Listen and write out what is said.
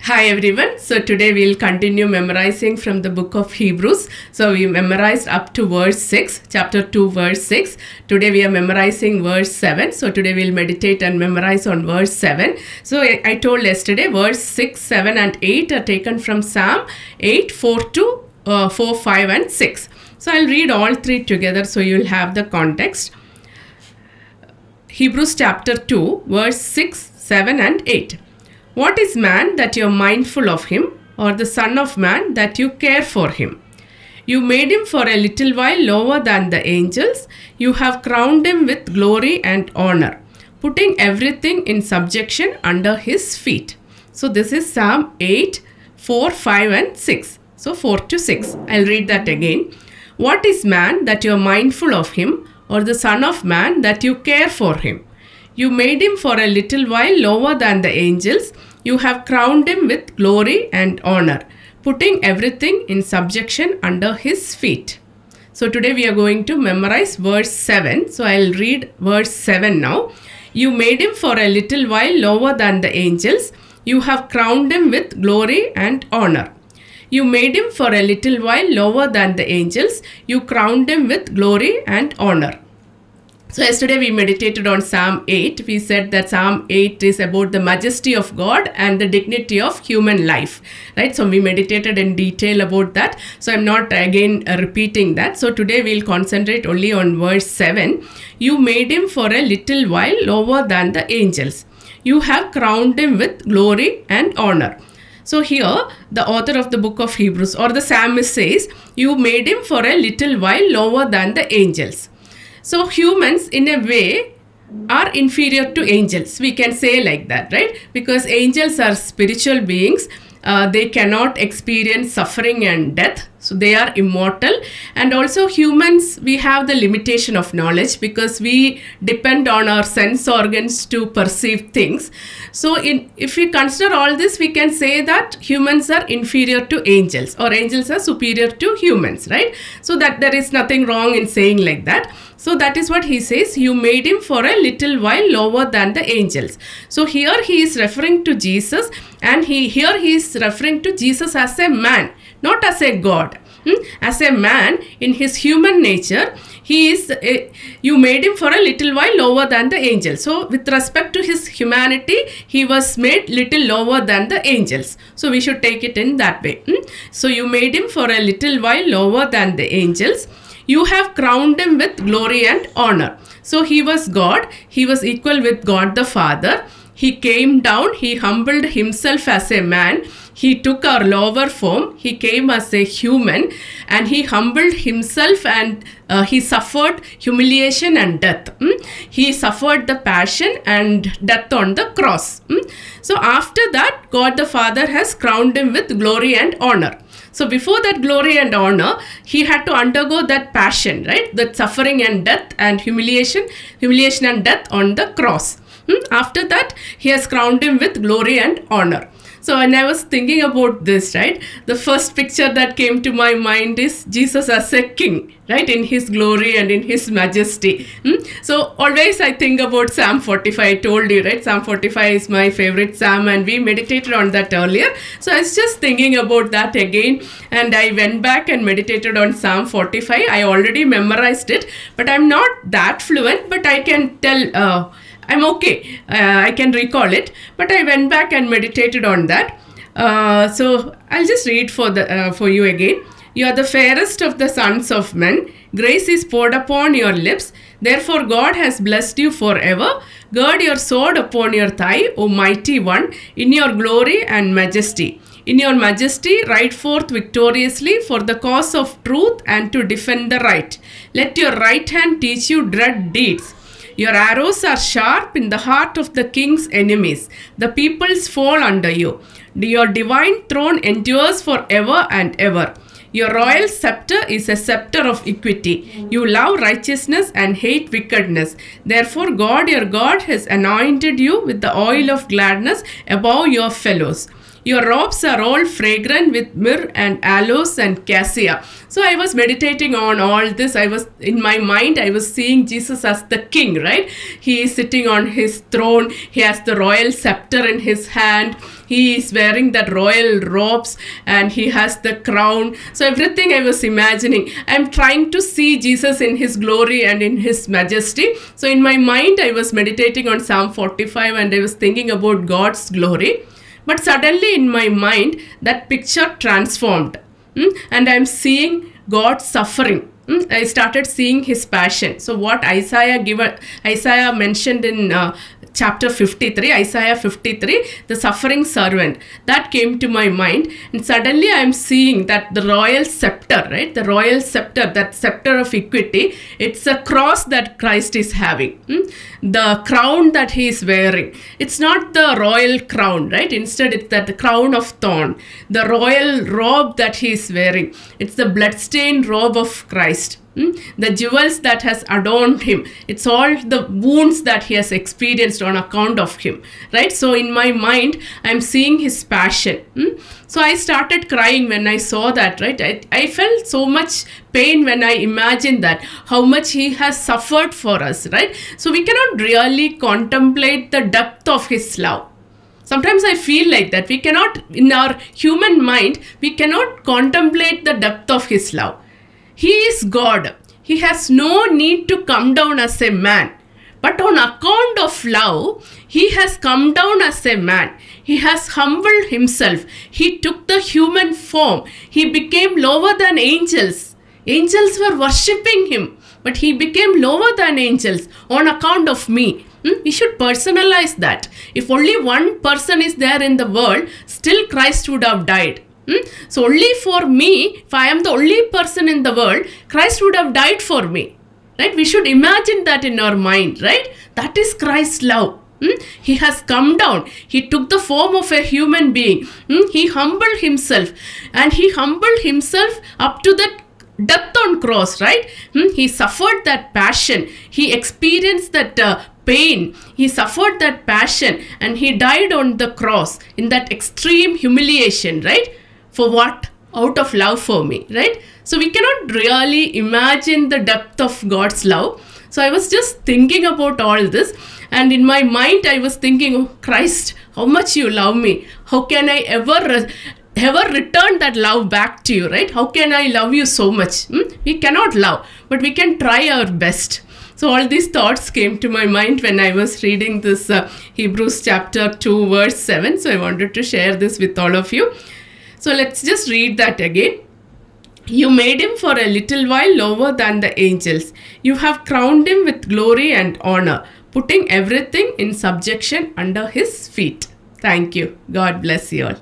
Hi everyone. So today we'll continue memorizing from the book of Hebrews. So we memorized up to verse 6, chapter 2 verse 6. Today we are memorizing verse 7. So today we'll meditate and memorize on verse 7. So I told yesterday verse 6, 7 and 8 are taken from Psalm 8, 4 to 4, 5 and 6. So I'll read all three together so you'll have the context. Hebrews chapter 2 verse 6, 7 and 8. What is man that you are mindful of him, or the son of man that you care for him? You made him for a little while lower than the angels. You have crowned him with glory and honor, putting everything in subjection under his feet. So this is Psalm 8, 4, 5 and 6. So 4 to 6. I'll read that again. What is man that you are mindful of him, or the son of man that you care for him? You made him for a little while lower than the angels. You have crowned him with glory and honor, putting everything in subjection under his feet. So today we are going to memorize verse 7. So I'll read verse 7 now. You made him for a little while lower than the angels. You have crowned him with glory and honor. You made him for a little while lower than the angels. You crowned him with glory and honor. So yesterday we meditated on Psalm 8. We said that Psalm 8 is about the majesty of God and the dignity of human life, right? So we meditated in detail about that. So I'm not again repeating that. So today we'll concentrate only on verse 7. You made him for a little while lower than the angels. You have crowned him with glory and honor. So here the author of the book of Hebrews or the psalmist says, you made him for a little while lower than the angels. So humans in a way are inferior to angels. We can say like that, right? Because angels are spiritual beings. They cannot experience suffering and death. So they are immortal. And also humans, we have the limitation of knowledge because we depend on our sense organs to perceive things. So if we consider all this, we can say that humans are inferior to angels or angels are superior to humans, right? So that there is nothing wrong in saying like that. So that is what he says, you made him for a little while lower than the angels. So here he is referring to Jesus, and here he is referring to Jesus as a man, not as a God. As a man in his human nature, you made him for a little while lower than the angels. So with respect to his humanity, he was made little lower than the angels. So we should take it in that way. So you made him for a little while lower than the angels. You have crowned him with glory and honor. So he was God. He was equal with God the Father. He came down. He humbled himself as a man. He took our lower form. He came as a human and he humbled himself and he suffered humiliation and death. He suffered the passion and death on the cross. So after that, God the Father has crowned him with glory and honor. So before that glory and honor, he had to undergo that passion, right? That suffering and death and humiliation and death on the cross. After that, he has crowned him with glory and honor. So when I was thinking about this, right, the first picture that came to my mind is Jesus as a king, right, in his glory and in his majesty. So always I think about Psalm 45. I told you, right, Psalm 45 is my favorite psalm and we meditated on that earlier. So I was just thinking about that again and I went back and meditated on Psalm 45. I already memorized it, but I'm not that fluent, but I can tell... I'm okay. I can recall it, but I went back and meditated on that. So I'll just read for you again. You are the fairest of the sons of men. Grace is poured upon your lips. Therefore God has blessed you forever. Gird your sword upon your thigh, O mighty one, in your glory and majesty. In your majesty, ride forth victoriously for the cause of truth and to defend the right. Let your right hand teach you dread deeds. Your arrows are sharp in the heart of the king's enemies. The peoples fall under you. Your divine throne endures forever and ever. Your royal scepter is a scepter of equity. You love righteousness and hate wickedness. Therefore, God, your God, has anointed you with the oil of gladness above your fellows. Your robes are all fragrant with myrrh and aloes and cassia. So I was meditating on all this. I was in my mind, I was seeing Jesus as the king, right? He is sitting on his throne. He has the royal scepter in his hand. He is wearing that royal robes and he has the crown. So everything I was imagining, I'm trying to see Jesus in his glory and in his majesty. So in my mind, I was meditating on Psalm 45 and I was thinking about God's glory. But suddenly in my mind, that picture transformed. And I'm seeing God suffering. I started seeing his passion. So what Isaiah mentioned in chapter 53, Isaiah 53, the suffering servant, that came to my mind. And suddenly I'm seeing that the royal scepter, right? The royal scepter, that scepter of equity, it's a cross that Christ is having. The crown that he is wearing, it's not the royal crown, right? Instead, it's that the crown of thorn. The royal robe that he is wearing, it's the bloodstained robe of Christ. The jewels that has adorned him, it's all the wounds that he has experienced on account of him, right? So in my mind, I'm seeing his passion. So I started crying when I saw that, right? I felt so much pain when I imagined that, how much he has suffered for us, right? So we cannot really contemplate the depth of his love. Sometimes I feel like that we cannot, in our human mind, we cannot contemplate the depth of his love. He is God. He has no need to come down as a man. But on account of love, he has come down as a man. He has humbled himself. He took the human form. He became lower than angels. Angels were worshipping him, but he became lower than angels on account of me. We should personalize that. If only one person is there in the world, still Christ would have died. So only for me, if I am the only person in the world, Christ would have died for me. Right? We should imagine that in our mind, right? That is Christ's love. He has come down. He took the form of a human being. He humbled himself. And he humbled himself up to the death on cross, right? He suffered that passion. He experienced that pain. He suffered that passion. And he died on the cross in that extreme humiliation, right? For what? Out of love for me, right? So we cannot really imagine the depth of God's love. So I was just thinking about all this. And in my mind, I was thinking, oh, Christ, how much you love me. How can I ever return that love back to you, right? How can I love you so much? We cannot love, but we can try our best. So all these thoughts came to my mind when I was reading this Hebrews chapter 2, verse 7. So I wanted to share this with all of you. So let's just read that again. You made him for a little while lower than the angels. You have crowned him with glory and honor, putting everything in subjection under his feet. Thank you. God bless you all.